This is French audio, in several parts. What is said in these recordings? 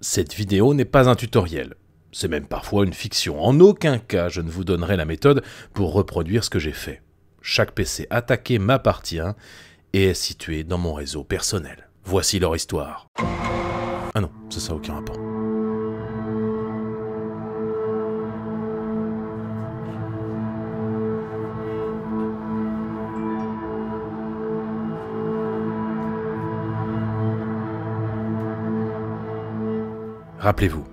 Cette vidéo n'est pas un tutoriel. C'est même parfois une fiction. En aucun cas, je ne vous donnerai la méthode pour reproduire ce que j'ai fait. Chaque PC attaqué m'appartient et est situé dans mon réseau personnel. Voici leur histoire. Ah non, ça n'a aucun rapport. Rappelez-vous,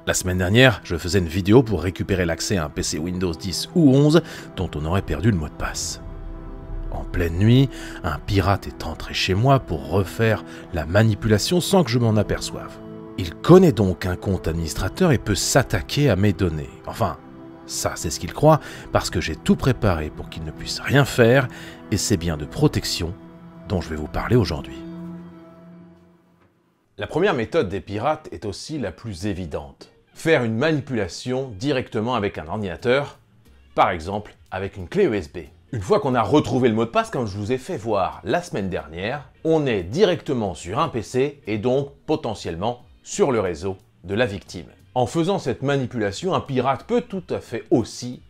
la semaine dernière, je faisais une vidéo pour récupérer l'accès à un PC Windows 10 ou 11 dont on aurait perdu le mot de passe. En pleine nuit, un pirate est entré chez moi pour refaire la manipulation sans que je m'en aperçoive. Il connaît donc un compte administrateur et peut s'attaquer à mes données. Enfin, ça c'est ce qu'il croit, parce que j'ai tout préparé pour qu'il ne puisse rien faire, et c'est bien de protection dont je vais vous parler aujourd'hui. La première méthode des pirates est aussi la plus évidente. Faire une manipulation directement avec un ordinateur, par exemple avec une clé USB. Une fois qu'on a retrouvé le mot de passe, comme je vous ai fait voir la semaine dernière, on est directement sur un PC et donc potentiellement sur le réseau de la victime. En faisant cette manipulation, un pirate peut tout à fait aussi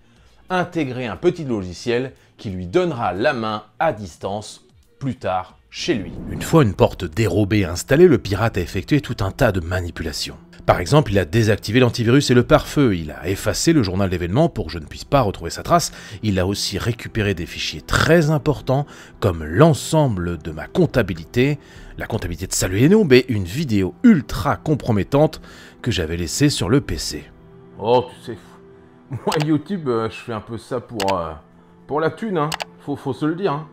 intégrer un petit logiciel qui lui donnera la main à distance plus tard chez lui. Une fois une porte dérobée installée, le pirate a effectué tout un tas de manipulations. Par exemple, il a désactivé l'antivirus et le pare-feu, il a effacé le journal d'événements pour que je ne puisse pas retrouver sa trace, il a aussi récupéré des fichiers très importants comme l'ensemble de ma comptabilité, la comptabilité de Salut et Noob et une vidéo ultra compromettante que j'avais laissée sur le PC. Oh, tu sais, moi YouTube, je fais un peu ça pour la thune, hein. Faut se le dire, hein.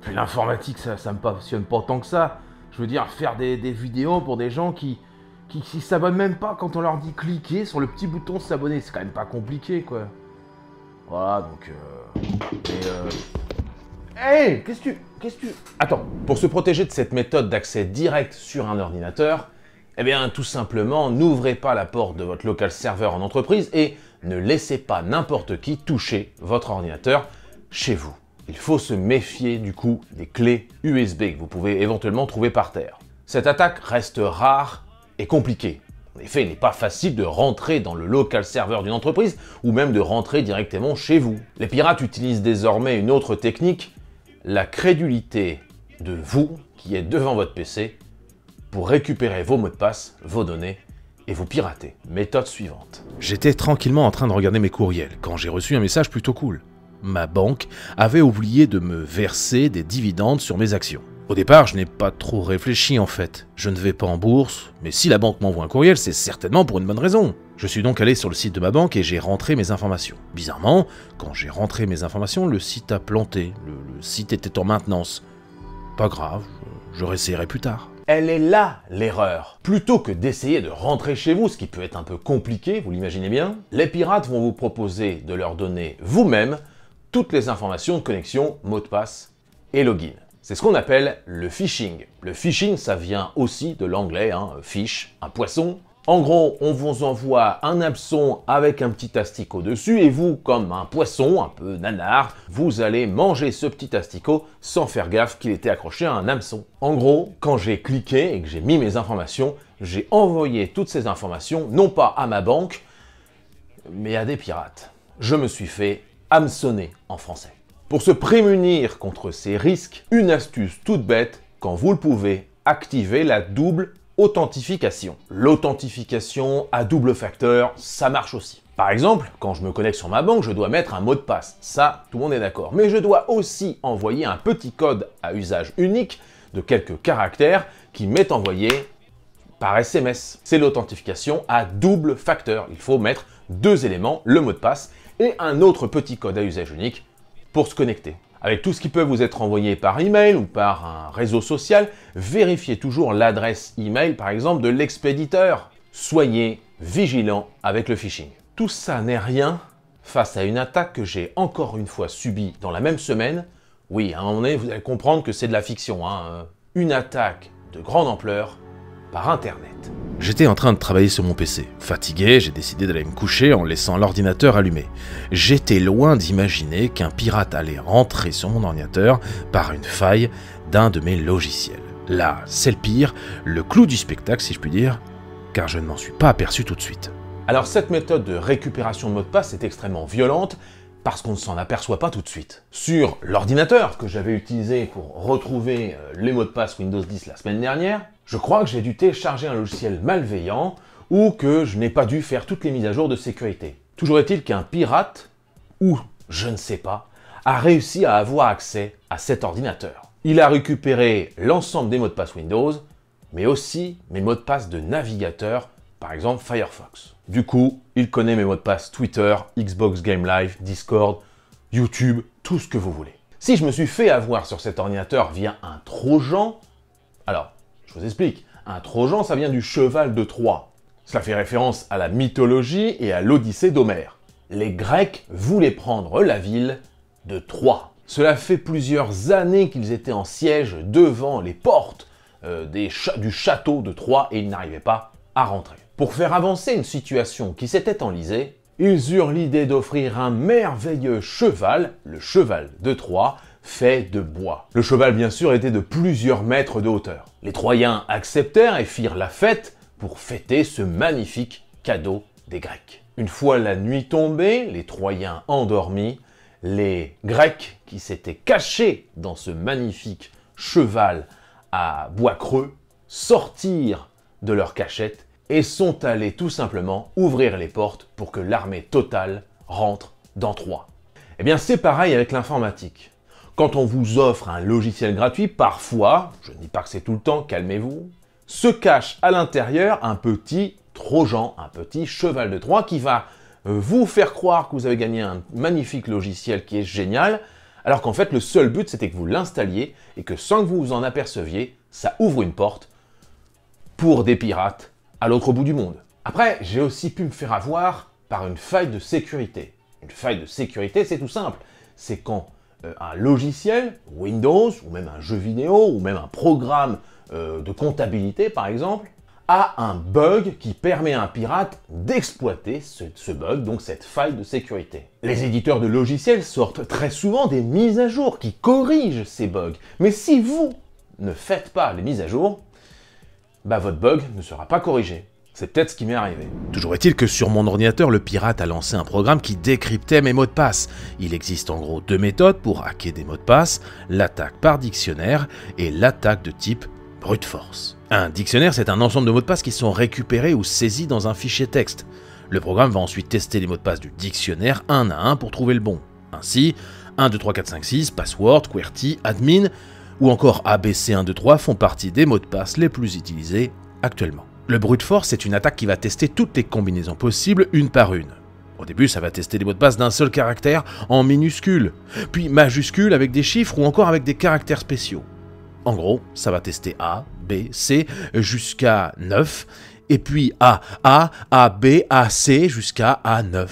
Puis l'informatique, ça me passionne pas tant que ça. Je veux dire, faire des vidéos pour des gens qui s'abonnent même pas quand on leur dit cliquer sur le petit bouton s'abonner. C'est quand même pas compliqué, quoi. Voilà, donc... Hey, qu'est-ce que tu... Attends. Pour se protéger de cette méthode d'accès direct sur un ordinateur, eh bien, tout simplement, n'ouvrez pas la porte de votre local serveur en entreprise et ne laissez pas n'importe qui toucher votre ordinateur chez vous. Il faut se méfier du coup des clés USB que vous pouvez éventuellement trouver par terre. Cette attaque reste rare et compliquée. En effet, il n'est pas facile de rentrer dans le local serveur d'une entreprise ou même de rentrer directement chez vous. Les pirates utilisent désormais une autre technique, la crédulité de vous qui êtes devant votre PC pour récupérer vos mots de passe, vos données et vous pirater. Méthode suivante. J'étais tranquillement en train de regarder mes courriels quand j'ai reçu un message plutôt cool. Ma banque avait oublié de me verser des dividendes sur mes actions. Au départ, je n'ai pas trop réfléchi en fait. Je ne vais pas en bourse, mais si la banque m'envoie un courriel, c'est certainement pour une bonne raison. Je suis donc allé sur le site de ma banque et j'ai rentré mes informations. Bizarrement, quand j'ai rentré mes informations, le site a planté. Le site était en maintenance. Pas grave, je réessayerai plus tard. Elle est là l'erreur. Plutôt que d'essayer de rentrer chez vous, ce qui peut être un peu compliqué, vous l'imaginez bien, les pirates vont vous proposer de leur donner vous-même toutes les informations de connexion, mot de passe et login. C'est ce qu'on appelle le phishing. Le phishing, ça vient aussi de l'anglais, fish, un poisson. En gros, on vous envoie un hameçon avec un petit asticot dessus et vous, comme un poisson, un peu nanar, vous allez manger ce petit asticot sans faire gaffe qu'il était accroché à un hameçon. En gros, quand j'ai cliqué et que j'ai mis mes informations, j'ai envoyé toutes ces informations, non pas à ma banque, mais à des pirates. Je me suis fait hameçonner en français. Pour se prémunir contre ces risques, une astuce toute bête, quand vous le pouvez, activez la double authentification. L'authentification à double facteur, ça marche aussi. Par exemple, quand je me connecte sur ma banque, je dois mettre un mot de passe. Ça, tout le monde est d'accord. Mais je dois aussi envoyer un petit code à usage unique de quelques caractères qui m'est envoyé par SMS. C'est l'authentification à double facteur. Il faut mettre deux éléments, le mot de passe et un autre petit code à usage unique pour se connecter. Avec tout ce qui peut vous être envoyé par email ou par un réseau social, vérifiez toujours l'adresse email par exemple de l'expéditeur. Soyez vigilant avec le phishing. Tout ça n'est rien face à une attaque que j'ai encore une fois subie dans la même semaine. Oui, à un moment donné, vous allez comprendre que c'est de la fiction. Une attaque de grande ampleur par Internet. J'étais en train de travailler sur mon PC. Fatigué, j'ai décidé d'aller me coucher en laissant l'ordinateur allumé. J'étais loin d'imaginer qu'un pirate allait rentrer sur mon ordinateur par une faille d'un de mes logiciels. Là, c'est le pire, le clou du spectacle si je puis dire, car je ne m'en suis pas aperçu tout de suite. Alors cette méthode de récupération de mot de passe est extrêmement violente parce qu'on ne s'en aperçoit pas tout de suite. Sur l'ordinateur que j'avais utilisé pour retrouver les mots de passe Windows 10 la semaine dernière, je crois que j'ai dû télécharger un logiciel malveillant ou que je n'ai pas dû faire toutes les mises à jour de sécurité. Toujours est-il qu'un pirate, ou je ne sais pas, a réussi à avoir accès à cet ordinateur. Il a récupéré l'ensemble des mots de passe Windows, mais aussi mes mots de passe de navigateur, par exemple Firefox. Du coup, il connaît mes mots de passe Twitter, Xbox Game Live, Discord, YouTube, tout ce que vous voulez. Si je me suis fait avoir sur cet ordinateur via un Trojan, alors, je vous explique, un Trojan, ça vient du cheval de Troie. Cela fait référence à la mythologie et à l'Odyssée d'Homère. Les Grecs voulaient prendre la ville de Troie. Cela fait plusieurs années qu'ils étaient en siège devant les portes du château de Troie et ils n'arrivaient pas à rentrer. Pour faire avancer une situation qui s'était enlisée, ils eurent l'idée d'offrir un merveilleux cheval, le cheval de Troie, fait de bois. Le cheval, bien sûr, était de plusieurs mètres de hauteur. Les Troyens acceptèrent et firent la fête pour fêter ce magnifique cadeau des Grecs. Une fois la nuit tombée, les Troyens endormis, les Grecs qui s'étaient cachés dans ce magnifique cheval à bois creux sortirent de leur cachette et sont allés tout simplement ouvrir les portes pour que l'armée totale rentre dans Troie. Eh bien c'est pareil avec l'informatique. Quand on vous offre un logiciel gratuit, parfois, je ne dis pas que c'est tout le temps, calmez-vous, se cache à l'intérieur un petit Trojan, un petit cheval de Troie qui va vous faire croire que vous avez gagné un magnifique logiciel qui est génial, alors qu'en fait le seul but c'était que vous l'installiez et que sans que vous vous en aperceviez, ça ouvre une porte pour des pirates à l'autre bout du monde. Après, j'ai aussi pu me faire avoir par une faille de sécurité. Une faille de sécurité, c'est tout simple. C'est quand un logiciel, Windows, ou même un jeu vidéo, ou même un programme de comptabilité par exemple, a un bug qui permet à un pirate d'exploiter ce bug, donc cette faille de sécurité. Les éditeurs de logiciels sortent très souvent des mises à jour qui corrigent ces bugs. Mais si vous ne faites pas les mises à jour, bah votre bug ne sera pas corrigé. C'est peut-être ce qui m'est arrivé. Toujours est-il que sur mon ordinateur, le pirate a lancé un programme qui décryptait mes mots de passe. Il existe en gros deux méthodes pour hacker des mots de passe, l'attaque par dictionnaire et l'attaque de type brute force. Un dictionnaire, c'est un ensemble de mots de passe qui sont récupérés ou saisis dans un fichier texte. Le programme va ensuite tester les mots de passe du dictionnaire un à un pour trouver le bon. Ainsi, 1, 2, 3, 4, 5, 6, password, QWERTY, admin ou encore ABC 1, 2, 3 font partie des mots de passe les plus utilisés actuellement. Le brute force est une attaque qui va tester toutes les combinaisons possibles une par une. Au début, ça va tester les mots de passe d'un seul caractère en minuscule, puis majuscule avec des chiffres ou encore avec des caractères spéciaux. En gros, ça va tester A, B, C jusqu'à 9, et puis A, B, A, C jusqu'à A9.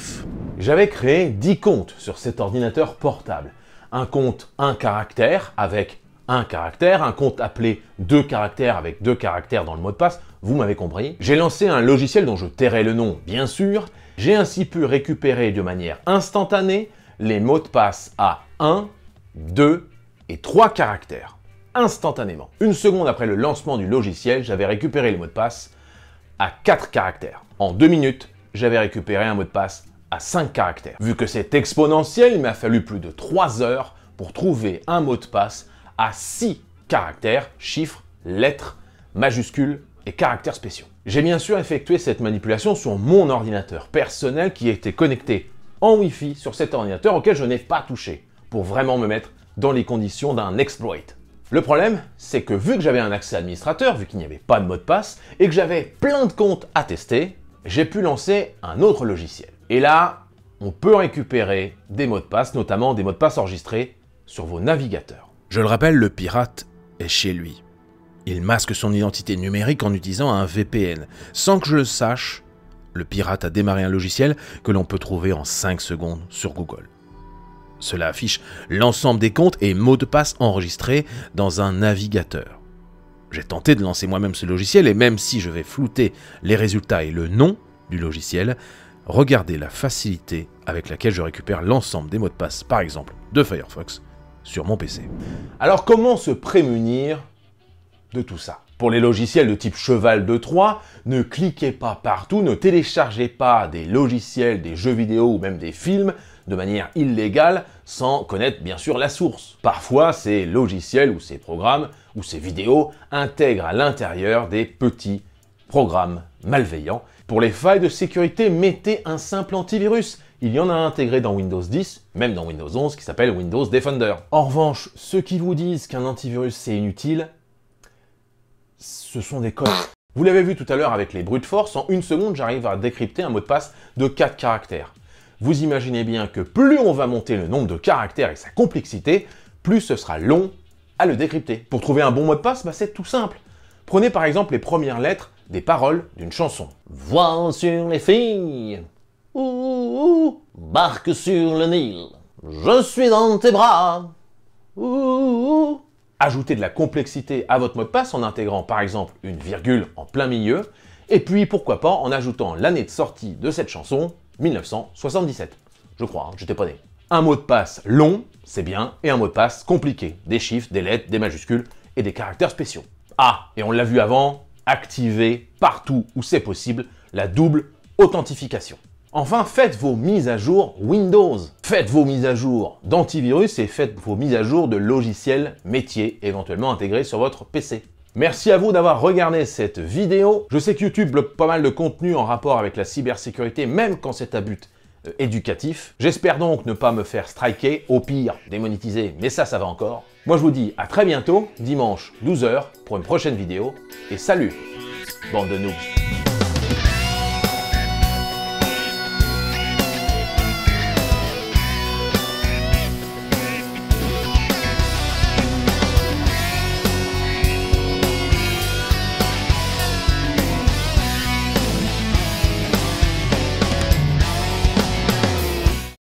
J'avais créé 10 comptes sur cet ordinateur portable. Un compte 1 caractère avec 1 caractère, un compte appelé 2 caractères avec 2 caractères dans le mot de passe, vous m'avez compris. J'ai lancé un logiciel dont je tairai le nom, bien sûr. J'ai ainsi pu récupérer de manière instantanée les mots de passe à 1, 2 et 3 caractères. Instantanément. Une seconde après le lancement du logiciel, j'avais récupéré le mot de passe à 4 caractères. En 2 minutes, j'avais récupéré un mot de passe à 5 caractères. Vu que c'est exponentiel, il m'a fallu plus de 3 heures pour trouver un mot de passe à 6 caractères, chiffres, lettres, majuscules et caractères spéciaux. J'ai bien sûr effectué cette manipulation sur mon ordinateur personnel qui était connecté en Wi-Fi sur cet ordinateur auquel je n'ai pas touché, pour vraiment me mettre dans les conditions d'un exploit. Le problème, c'est que vu que j'avais un accès administrateur, vu qu'il n'y avait pas de mot de passe, et que j'avais plein de comptes à tester, j'ai pu lancer un autre logiciel. Et là, on peut récupérer des mots de passe, notamment des mots de passe enregistrés sur vos navigateurs. Je le rappelle, le pirate est chez lui. Il masque son identité numérique en utilisant un VPN. Sans que je le sache, le pirate a démarré un logiciel que l'on peut trouver en 5 secondes sur Google. Cela affiche l'ensemble des comptes et mots de passe enregistrés dans un navigateur. J'ai tenté de lancer moi-même ce logiciel et même si je vais flouter les résultats et le nom du logiciel, regardez la facilité avec laquelle je récupère l'ensemble des mots de passe, par exemple de Firefox, sur mon PC. Alors comment se prémunir de tout ça? Pour les logiciels de type cheval de Troie, ne cliquez pas partout, ne téléchargez pas des logiciels, des jeux vidéo ou même des films de manière illégale sans connaître bien sûr la source. Parfois, ces logiciels ou ces programmes ou ces vidéos intègrent à l'intérieur des petits programmes malveillants. Pour les failles de sécurité, mettez un simple antivirus. Il y en a intégré dans Windows 10, même dans Windows 11, qui s'appelle Windows Defender. En revanche, ceux qui vous disent qu'un antivirus c'est inutile, ce sont des connes. Vous l'avez vu tout à l'heure avec les brute force, en 1 seconde, j'arrive à décrypter un mot de passe de 4 caractères. Vous imaginez bien que plus on va monter le nombre de caractères et sa complexité, plus ce sera long à le décrypter. Pour trouver un bon mot de passe, c'est tout simple. Prenez par exemple les premières lettres des paroles d'une chanson. Voile sur les filles, ouh, barque sur le Nil, je suis dans tes bras, ouh. Ajoutez de la complexité à votre mot de passe en intégrant par exemple une virgule en plein milieu, et puis pourquoi pas en ajoutant l'année de sortie de cette chanson, 1977. Je crois, j'étais pas né. Un mot de passe long, c'est bien, et un mot de passe compliqué, des chiffres, des lettres, des majuscules et des caractères spéciaux. Ah, et on l'a vu avant, activez partout où c'est possible la double authentification. Enfin, faites vos mises à jour Windows. Faites vos mises à jour d'antivirus et faites vos mises à jour de logiciels métiers éventuellement intégrés sur votre PC. Merci à vous d'avoir regardé cette vidéo. Je sais que YouTube bloque pas mal de contenu en rapport avec la cybersécurité, même quand c'est à but éducatif. J'espère donc ne pas me faire striker, au pire démonétiser, mais ça va encore. Moi je vous dis à très bientôt, dimanche 12 h pour une prochaine vidéo, et salut, bande de noobs.